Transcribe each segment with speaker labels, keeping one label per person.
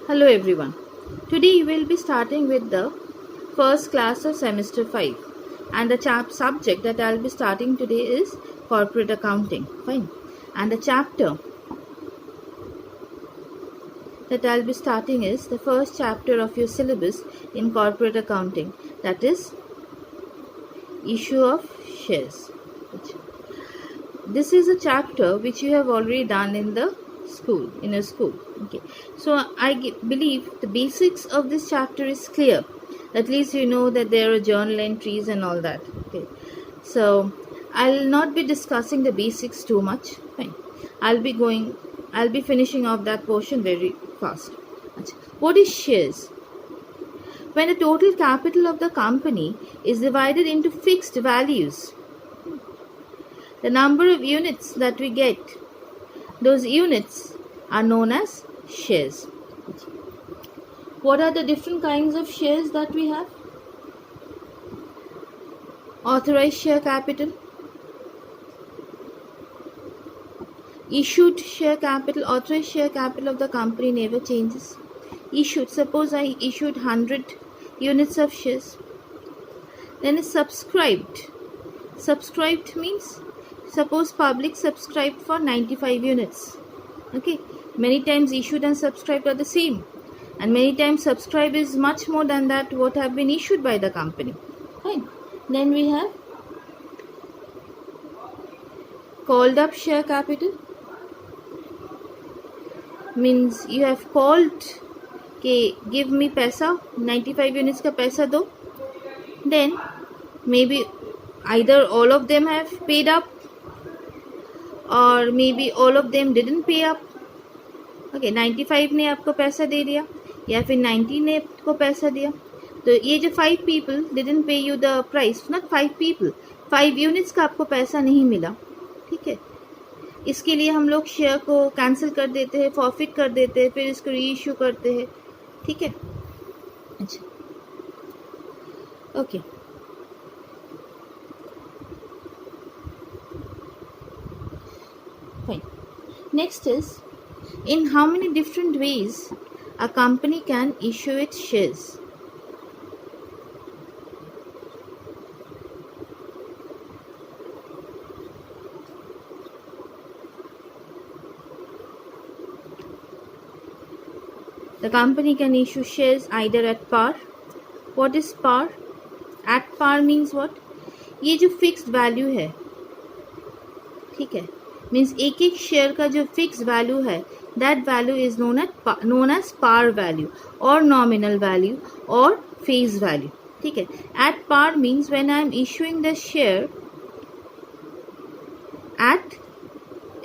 Speaker 1: Hello everyone. Today we will be starting with the first class of semester 5 and the subject that I will be starting today is corporate accounting. Fine. And the chapter that I will be starting is the first chapter of your syllabus in corporate accounting, that is issue of shares. This is a chapter which you have already done in the school, in your school. Okay, so I believe the basics of this chapter is clear. At least you know that there are journal entries and all that. Okay, so I'll not be discussing the basics too much. Fine, I'll be finishing off that portion very fast. What is shares? When the total capital of the company is divided into fixed values, the number of units that we get, those units are known as shares. What are the different kinds of shares that we have? Authorized share capital, issued share capital. Authorized share capital of the company never changes. Issued, suppose I issued 100 units of shares. Then is subscribed. Subscribed means, suppose public subscribed for 95 units. Okay, many times issued and subscribed are the same, and many times subscribed is much more than that what have been issued by the company. Fine. Then we have called up share capital. Means you have called, okay, give me paisa, 95 units ka paisa do. Then maybe either all of them have paid up और may be all of them didn't पे up. Okay, 95 ने आपको पैसा दे दिया या फिर 90 ने आपको पैसा दिया. तो ये जो 5 पीपल डिडंट पे you the price, not 5 people, 5 units का आपको पैसा नहीं मिला. ठीक है, इसके लिए हम लोग शेयर को कैंसिल कर देते हैं, फॉरफिट कर देते हैं, फिर इसको री इशू करते हैं. ठीक है, अच्छा, okay. Fine. Next is, in how many different ways a company can issue its shares? The company can issue shares either at par. What is par? At par means what? ये जो fixed value है, ठीक है, means एक एक share का जो fix value है, that value is known as par value और नॉमिनल वैल्यू और फेज वैल्यू. ठीक है, at par means when I am issuing the share at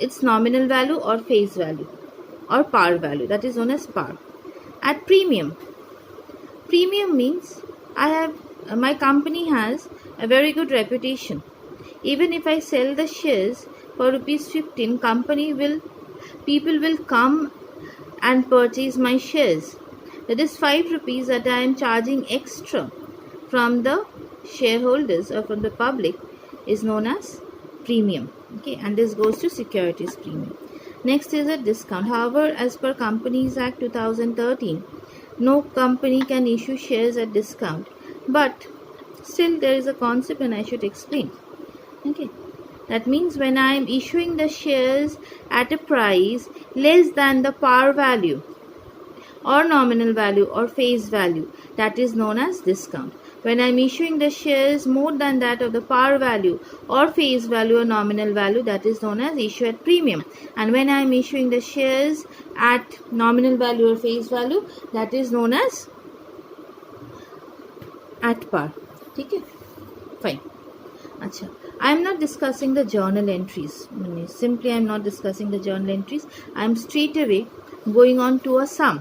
Speaker 1: its nominal value और फेज वैल्यू और par value, that is known as par. At premium, premium means I have my company has a very good reputation. Even if I sell the shares for ₹15, people will come and purchase my shares. That is ₹5 that I am charging extra from the shareholders or from the public is known as premium. Okay, and this goes to securities premium. Next is a discount. However, as per Companies Act 2013, no company can issue shares at discount. But still there is a concept and I should explain. Okay, that means when I am issuing the shares at a price less than the par value or nominal value or face value, that is known as discount. When I am issuing the shares more than that of the par value or face value or nominal value, that is known as issue at premium. And when I am issuing the shares at nominal value or face value, that is known as at par. ठीक है, fine. अच्छा, I am not discussing the journal entries. Simply I am not discussing the journal entries. I am straight away going on to a sum.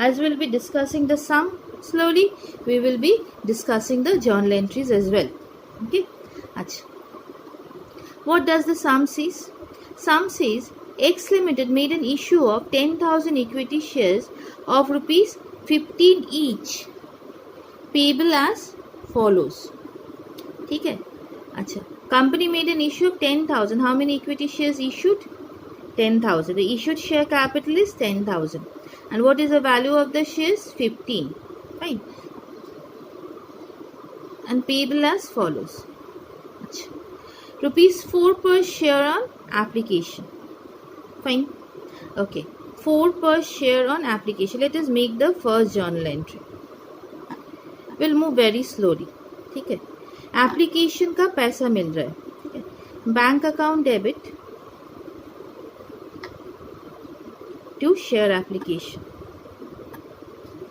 Speaker 1: As we will be discussing the sum slowly, we will be discussing the journal entries as well. Okay. Achha. What does the sum says? Sum says X Limited made an issue of 10,000 equity shares of ₹15 each, payable as follows. ठीक है, अच्छा. Company made an issue of 10,000. How many equity shares issued? 10,000. The issued share capital is 10,000. And what is the value of the shares? 15. Fine. And payable as follows. Rupees 4 per share on application. Fine. Okay. 4 per share on application. Let us make the first journal entry. We'll move very slowly. ठीक है. Application का पैसा मिल रहा है. ठीक है. Bank account debit to share application.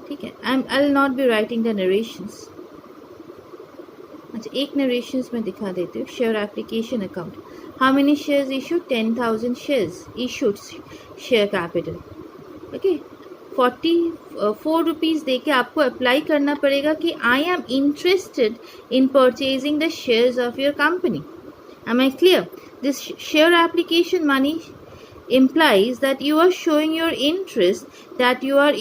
Speaker 1: ठीक है. I'll not be writing the narrations. अच्छा, एक narrations में दिखा देती हूँ. Share application account. How many shares issued? 10,000 shares issued. Share capital. Okay. 44 rupees दे के आपको अप्लाई करना पड़ेगा कि I am interested in purchasing the shares of your company. Am I clear? This share application money implies that you are showing your interest, that you are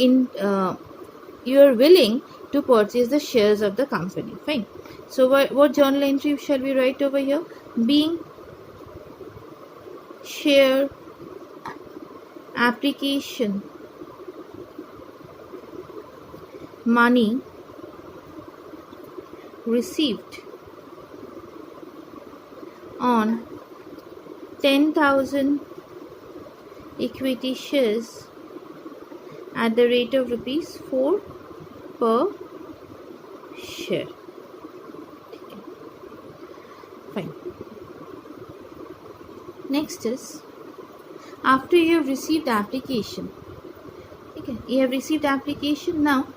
Speaker 1: willing to purchase the shares of the company. Fine. So what journal entry shall we write over here? Being share application money received on 10,000 equity shares at the rate of rupees 4 per share. Fine. Next is, after you have received application, okay, you have received application, now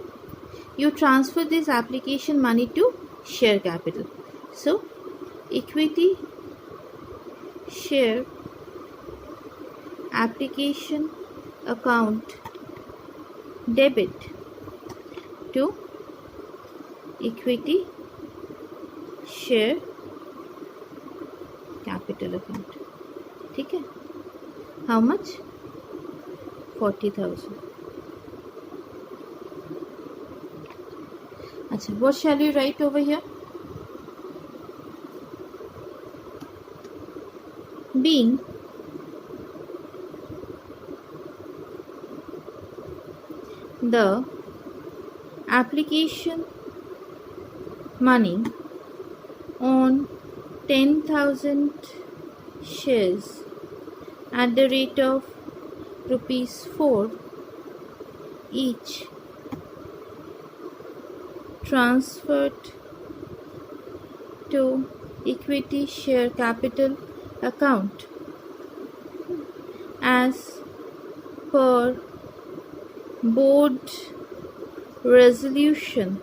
Speaker 1: you transfer this application money to share capital. So equity share application account debit to equity share capital account. ठीक है. How much? 40,000. अच्छा, what shall we write over here? Being the application money on 10,000 shares at the rate of rupees 4 each transferred to equity share capital account as per board resolution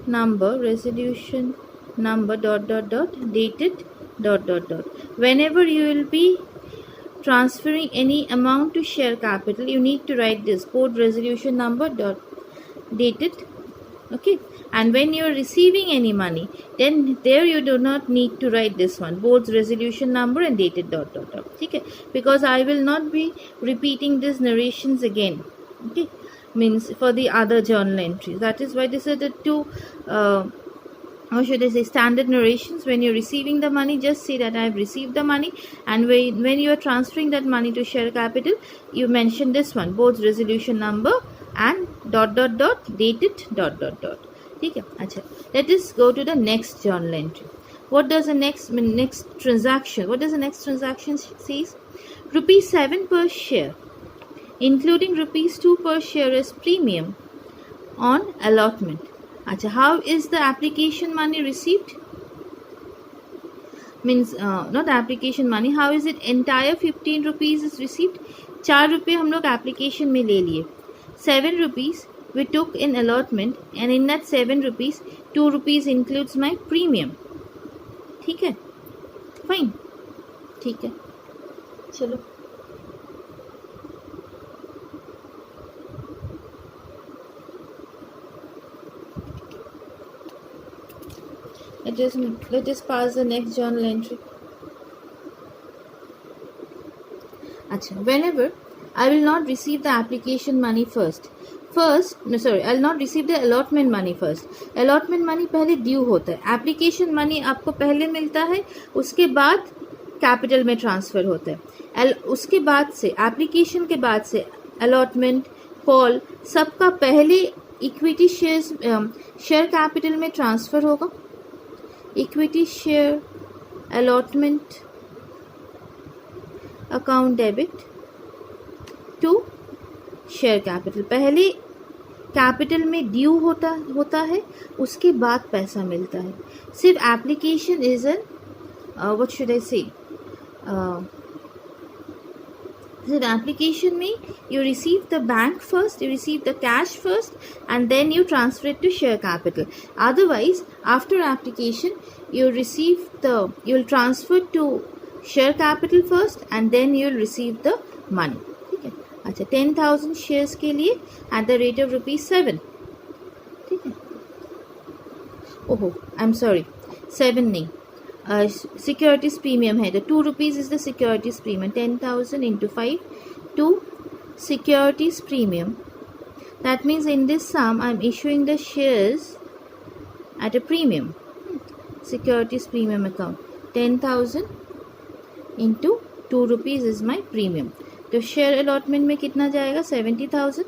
Speaker 1: number dated ... Whenever you will be transferring any amount to share capital, you need to write this board resolution number dated. Okay. And when you are receiving any money, then there you do not need to write this one, board's resolution number and dated ... Okay. Because I will not be repeating these narrations again. Okay. Means for the other journal entries. That is why this are the two how should I say, standard narrations. When you're receiving the money, just say that I have received the money, and when you are transferring that money to share capital, you mention this one, board's resolution number and ... dated ... ठीक है. अच्छा, let us go to the next journal entry. What does the next transaction? What does the next transaction says? Rupees 7 per share, including rupees 2 per share as premium on allotment. अच्छा, how is the application money received? Means not application money. How is it entire 15 rupees is received? 4 रुपये हम लोग application में ले लिए. 7 rupees we took in allotment, and in that 7 rupees 2 rupees includes my premium. ठीक है. Fine. ठीक है. चलो. Let us pass the next journal entry. Achha, whenever I will not receive the application money I'll not receive the allotment money first. Allotment money पहले due होता है. Application money आपको पहले मिलता है, उसके बाद कैपिटल में ट्रांसफ़र होता है. उसके बाद से एप्लीकेशन के बाद से अलॉटमेंट, कॉल, सबका पहले इक्विटी शेयर कैपिटल में ट्रांसफर होगा. Equity share allotment account debit to share capital. पहले कैपिटल में ड्यू होता है, उसके बाद पैसा मिलता है. सिर्फ application is an what should I say, the application में you receive the bank first, you receive the cash first, and then you transfer it to share capital. Otherwise, after application, you'll transfer to share capital first, and then you'll receive the money. ठीक है. अच्छा, 10,000 shares के लिए at the rate of ₹7. ठीक है. ओहो, I am sorry, 7 नहीं, securities premium है. तो ₹2 is the securities premium. 10,000 into 5 to securities premium. That means in this sum I am issuing the shares at a premium. Securities premium account. 10,000 into ₹2 is my premium. तो share allotment में कितना जाएगा? 70,000.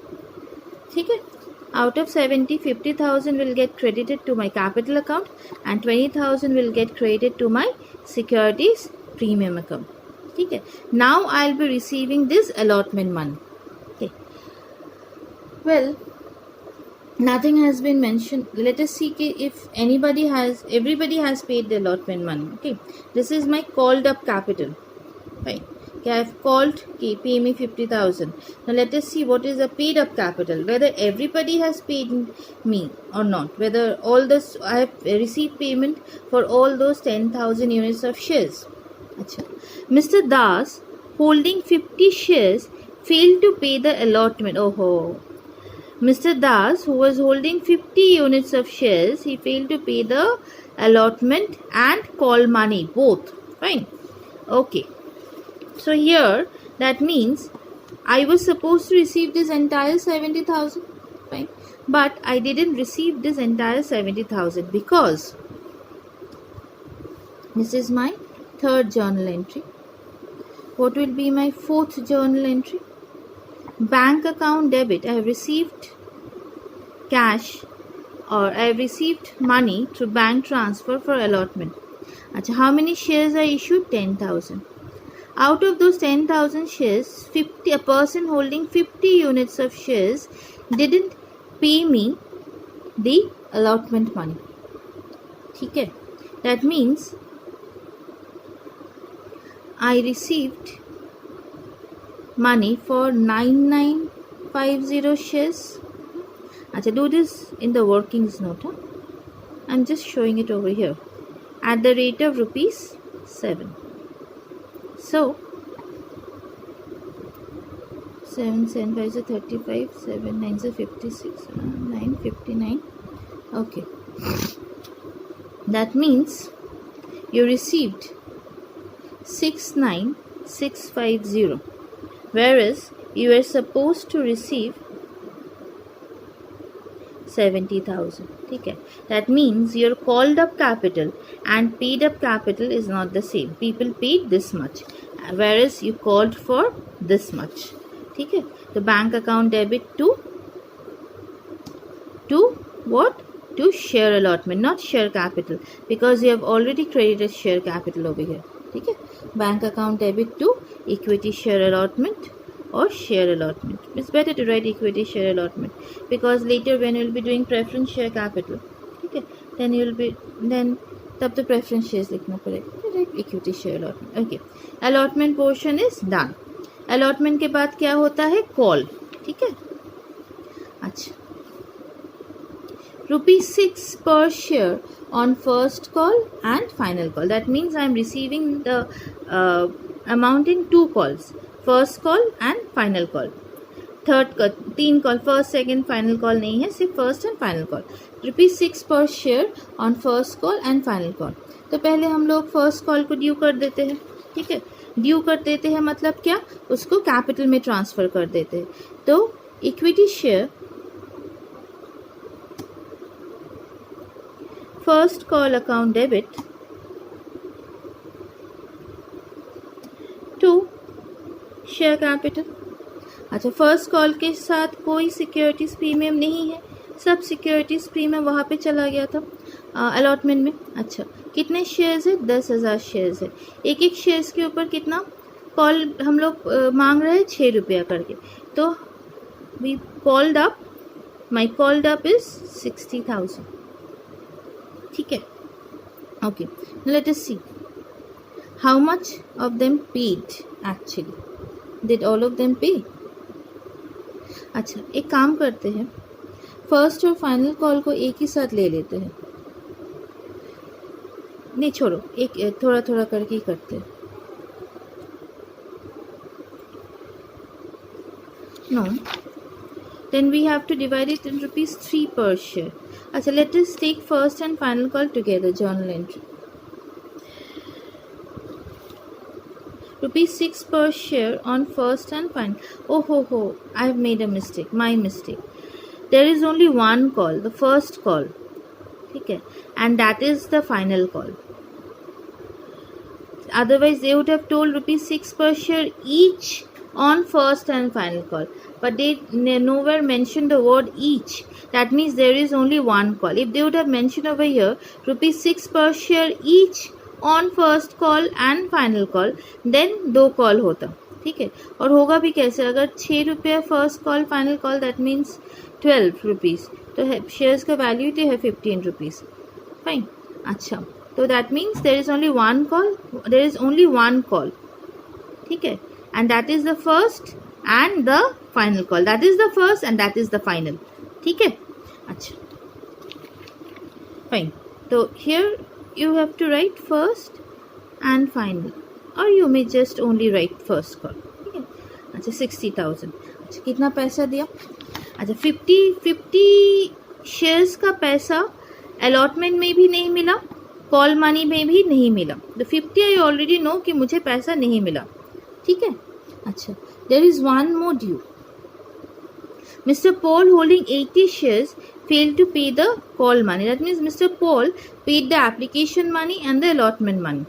Speaker 1: ठीक है. Out of 70, 50,000 will get credited to my capital account and 20,000 will get credited to my securities premium account. ठीक है. Now I'll be receiving this allotment money. Okay. Well, nothing has been mentioned. Let us see if everybody has paid the allotment money. Okay. This is my called up capital. Fine. Okay, I have called, okay, pay me 50,000. Now let us see what is the paid up capital, whether everybody has paid me or not, whether I have received payment for all those 10,000 units of shares. Achha. Mr. Das holding 50 shares failed to pay the allotment. Oh. Mr. Das, who was holding 50 units of shares, he failed to pay the allotment and call money, both. Fine. Okay. So here, that means I was supposed to receive this entire 70,000, fine, but I didn't receive this entire 70,000 because this is my third journal entry. What will be my fourth journal entry? Bank account debit. I have received cash, or I have received money through bank transfer for allotment. Achha, how many shares are issued? 10,000. Out of those 10,000 shares, a person holding 50 units of shares didn't pay me the allotment money. ठीक है. That means I received money for 9950 shares. अच्छा, do this in the workings note. I'm just showing it over here. At the rate of ₹7. So 7, 7, 5 is 35, 7, 9 is 56, 9, 59. Okay. That means you received 69650, whereas you were supposed to receive 70,000. ठीक है. That means your called up capital and paid up capital is not the same. People paid this much, whereas you called for this much. ठीक है. The bank account debit to what? To share allotment, not share capital, because you have already credited share capital over here. ठीक है. Bank account debit to equity share allotment or share allotment. It's better to write equity share allotment because later when you'll be doing preference share capital, okay, then तब तो preference shares लिखना पड़ेगा. Write equity share allotment. Okay. Allotment portion is done. Allotment के बाद क्या होता है? Call. ठीक है. अच्छा. ₹6 per share on first call and final call. That means I am receiving the amount in 2 calls. First call and final call. 3 call, first second final call नहीं है, सिर्फ फर्स्ट एंड फाइनल कॉल. ₹6 पर share on first call and final call. तो पहले हम लोग first call को due कर देते हैं. ठीक है. ड्यू कर देते हैं मतलब क्या? उसको कैपिटल में ट्रांसफर कर देते हैं. तो equity share first call account debit to share capital. अच्छा, फर्स्ट कॉल के साथ कोई सिक्योरिटीज प्रीमियम नहीं है, सब सिक्योरिटीज प्रीमियम वहाँ पे चला गया था अलॉटमेंट में। अच्छा, कितने शेयर्स है? 10,000 शेयर्स है। एक एक शेयर्स के ऊपर कितना कॉल हम लोग मांग रहे हैं? 6 रुपया करके। तो we called up, my called up is 60,000। ठीक है, okay, let us see how much of them paid actually, did all of them pay? अच्छा, एक काम करते हैं, फर्स्ट और फाइनल कॉल को एक ही साथ ले लेते हैं। नहीं छोड़ो, एक थोड़ा थोड़ा करके ही करते हैं। No, then we have to divide it in rupees 3 per share. अच्छा, let us take first and final call together. Journal entry. Rupees 6 per share on first and final. Oh, I have made a mistake. My mistake. There is only one call, the first call. ठीक है, and that is the final call. Otherwise, they would have told rupees 6 per share each on first and final call, but they nowhere mentioned the word each. That means there is only one call. If they would have mentioned over here rupees 6 per share each on first call and final call, then 2 call होता। ठीक है, और होगा भी कैसे? अगर 6 रुपये first call, final call, that means 12 rupees, तो शेयर्स का वैल्यू तो है 15 रुपीज़। फाइन। अच्छा, तो that means there is only one call, there is only one call. ठीक है, and that is the first and the final call, that is the first and that is the final. ठीक है, अच्छा, fine. तो here you have to write first and final, or you may just only write first call. ठीक है, अच्छा, 60,000। अच्छा, कितना पैसा दिया? अच्छा, 50 शेयर्स का पैसा अलॉटमेंट में भी नहीं मिला, कॉल मनी में भी नहीं मिला। तो 50 आई ऑलरेडी नो कि मुझे पैसा नहीं मिला। ठीक है, अच्छा, there is one more due. Mister Paul holding 80 shares failed to pay the call money. That means Mr. Paul paid the application money and the allotment money.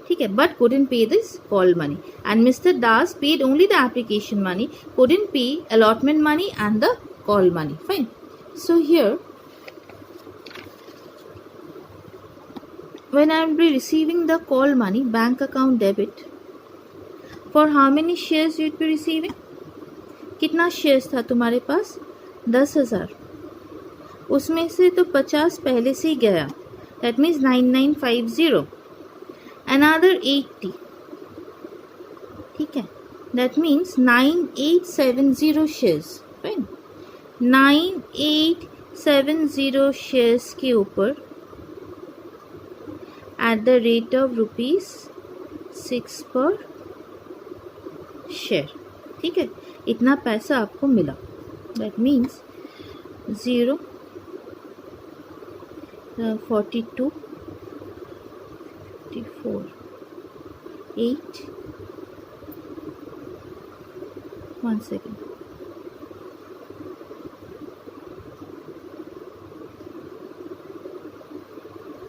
Speaker 1: ठीक है, but couldn't pay this call money. And Mr. Das paid only the application money, couldn't pay allotment money and the call money. Fine. So here, when I will be receiving the call money, bank account debit, for how many shares you would be receiving? कितना shares था तुम्हारे पास? 10,000। उसमें से तो 50 पहले से ही गया, that means 9950, another 80। ठीक है, that means 9870 shares. Fine, 9870 shares के ऊपर एट द रेट ऑफ ₹6 पर शेयर। ठीक है, इतना पैसा आपको मिला, that means 0 42 54 8 1 second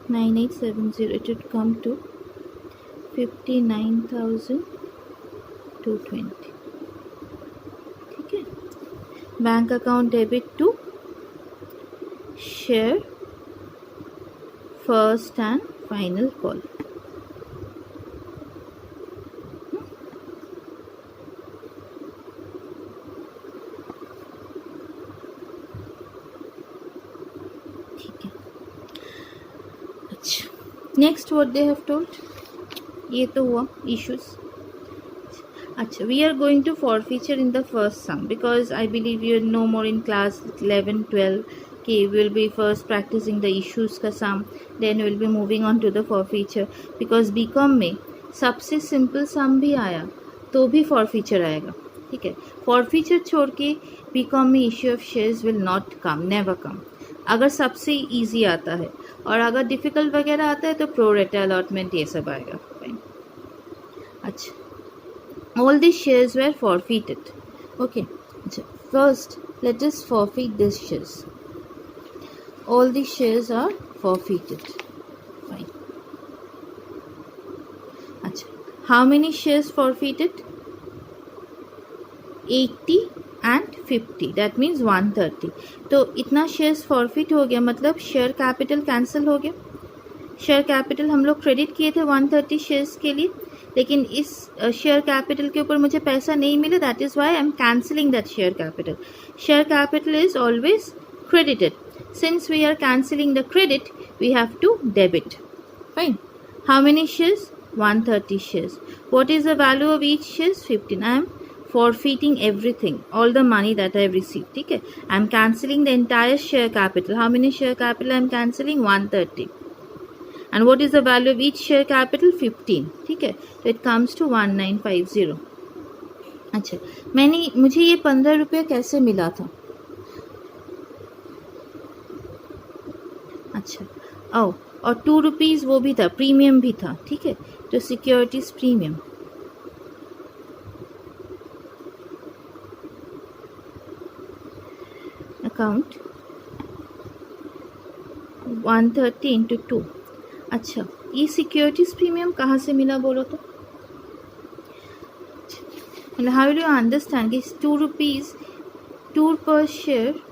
Speaker 1: 9870, it would come to 59,220। ठीक है, bank account debit to share first and final call. ठीक है, अच्छा, next what they have told, ये तो हुआ इश्यूज। अच्छा, we are going to forfeiture in the first sum because I believe you are no more in class 11 12 okay, we will be first practicing the issues का sum, then we will be moving on to the forfeiture because BCom में सबसे simple सम भी आया तो भी forfeiture आएगा। ठीक है, forfeiture छोड़ के BCom में issue of shares will not come, never come। अगर सबसे इजी आता है और अगर डिफ़िकल्ट वगैरह आता है तो pro rata allotment ये सब आएगा। अच्छा, all these shares were forfeited. Okay, first let us forfeit these shares. All these shares are forfeited. Fine. Achha, how many shares forfeited? 80 and 50, that means 130। तो इतना शेयर्स फॉरफिट हो गया, मतलब share capital cancel हो गया। Share capital हम लोग credit किए थे 130 शेयर्स के लिए, लेकिन इस शेयर कैपिटल के ऊपर मुझे पैसा नहीं मिला, that is why I am cancelling that share capital. Share capital is always credited. Since we are cancelling the credit, we have to debit. Fine. How many shares? 130 shares. What is the value of each shares? 15. I am forfeiting everything, all the money that I have received. ठीक है, I am cancelling the entire share capital. How many share capital I am cancelling? 130. And what is the value of each share capital? 15. ठीक है, so it comes to 1950. अच्छा, मुझे ये 15 रुपये कैसे मिला था? अच्छा, और 2 रुपीज़ वो भी था, प्रीमियम भी था। ठीक है, तो सिक्योरिटीज प्रीमियम, अकाउंट 130 इंटू 2। अच्छा, ये सिक्योरिटीज प्रीमियम कहाँ से मिला बोलो तो? मतलब हाउ विल यू अंडरस्टैंड कि 2 रुपीज़ 2 पर शेयर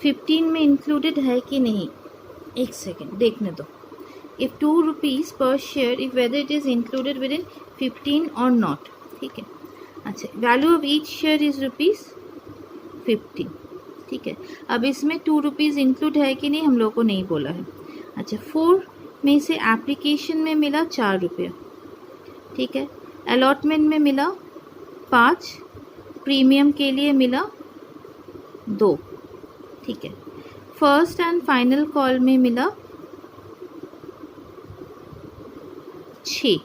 Speaker 1: 15 में इंक्लूडेड है कि नहीं? एक सेकेंड देखने दो। इफ़ 2 रुपीज़ पर share, if whether it is included with in 15 और नॉट। ठीक है, अच्छा, value of each share is ₹15। ठीक है, अब इसमें 2 रुपीज़ इंक्लूड है कि नहीं हम लोग को नहीं बोला है। अच्छा, 4 में से एप्लीकेशन में मिला 4 रुपया। ठीक है, अलॉटमेंट में मिला 5, प्रीमियम के लिए मिला 2। ठीक है, फर्स्ट एंड फाइनल कॉल में मिला 6,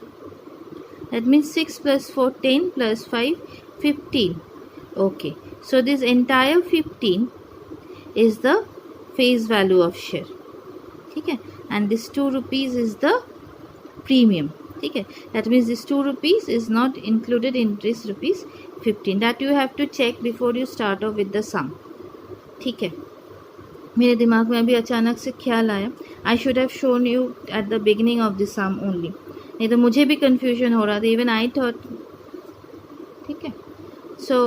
Speaker 1: that means 6 + 4 10 + 5 15। Okay, so this entire 15 is the face value of share. ठीक है, and this 2 rupees is the premium. ठीक है, that means this 2 rupees is not included in this ₹15. That you have to check before you start off with the sum. ठीक है, मेरे दिमाग में अभी अचानक से ख्याल आया, I should have shown you at the beginning of the sum only, नहीं तो मुझे भी कन्फ्यूजन हो रहा था, इवन आई थॉट। ठीक है, so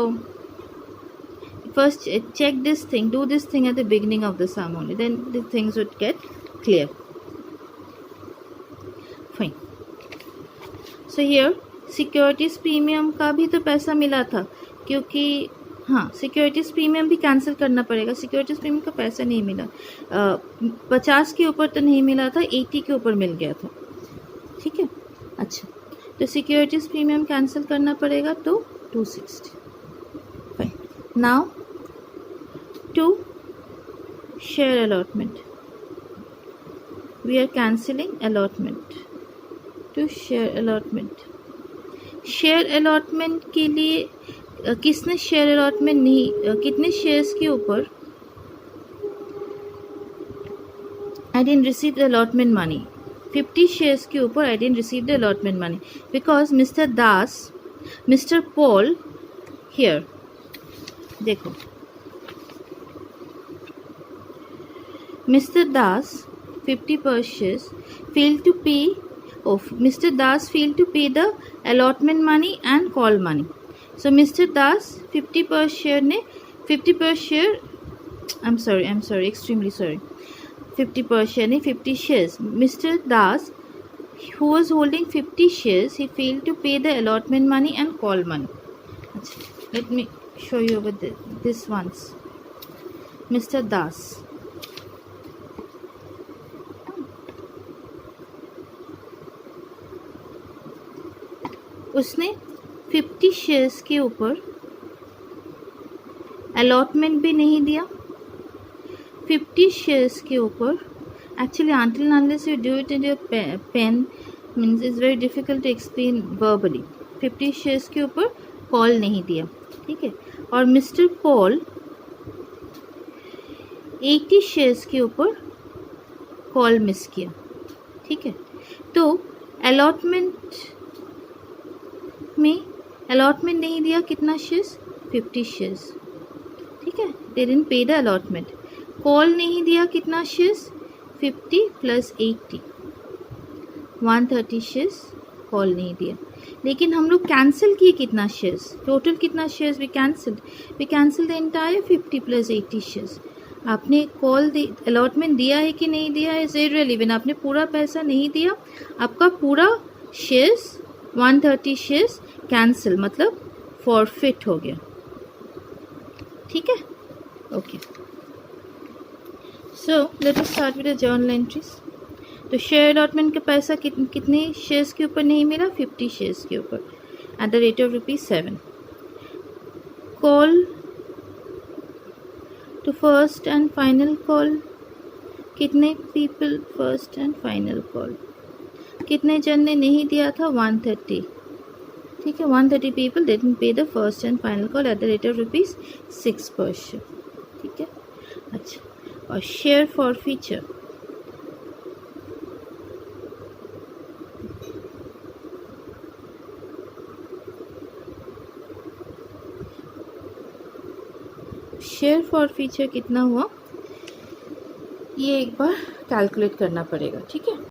Speaker 1: first check this thing, do this thing at the beginning of the sum only, then the things would get clear. Fine. So here securities premium का भी तो पैसा मिला था, क्योंकि हाँ सिक्योरिटीज प्रीमियम भी कैंसिल करना पड़ेगा, सिक्योरिटीज प्रीमियम का पैसा नहीं मिला। 50 के ऊपर तो नहीं मिला था, 80 के ऊपर मिल गया था। ठीक है, अच्छा तो सिक्योरिटीज प्रीमियम कैंसिल करना पड़ेगा, तो 260। Fine, now to share allotment, we are cancelling allotment to share allotment. Share allotment के लिए किसने शेयर अलॉटमेंट नहीं, कितने शेयर्स के ऊपर I didn't receive the allotment money, 50 shares के ऊपर I didn't receive the allotment money, because mister Das, mister Paul here, देखो mister Das 50 per shares failed to pay, Mr. Das failed to pay the allotment money and call money. So Mr. Das 50 per share ने 50 per share, I'm sorry, extremely sorry, 50 per share ने 50 shares. Mr. Das, who was holding 50 shares, he failed to pay the allotment money and call money. Let me show you over this once. Mr. Das, उसने 50 shares के ऊपर allotment भी नहीं दिया, 50 shares के ऊपर actually until unless you do it in your pen means it's very difficult to explain verbally. 50 shares के ऊपर कॉल नहीं दिया, ठीक है, और मिस्टर पॉल 80 शेयर्स के ऊपर कॉल मिस किया, ठीक है। तो अलॉटमेंट में अलॉटमेंट नहीं दिया, कितना शेयर्स, 50 शेयर्स, ठीक है, दे डिडंट पे द अलॉटमेंट। कॉल नहीं दिया, कितना शेयर्स, 50 + 80, 130 शेयर्स कॉल नहीं दिया। लेकिन हम लोग कैंसिल किए कितना शेयर्स, टोटल कितना shares we cancel the entire 50 + 80 shares. आपने कॉल अलॉटमेंट दिया है कि नहीं दिया है इज इररिलेवेंट, आपने पूरा पैसा नहीं दिया, आपका पूरा शेयर्स 130 शेयर्स कैंसिल मतलब फॉरफिट हो गया। ठीक है, okay. So let us start with the journal entries. तो शेयर अलॉटमेंट का पैसा कितने शेयर्स के ऊपर नहीं मिला, 50 शेयर्स के ऊपर at the rate of ₹7। Call to first and final call, कितने people first and final call, कितने जन ने नहीं दिया था, 130। ठीक है, 130 पीपल डिडंट पे the first and final call at the rate of ₹6 पर शेयर। ठीक है, अच्छा। और share for feature, share for feature कितना हुआ ये एक बार कैलकुलेट करना पड़ेगा। ठीक है,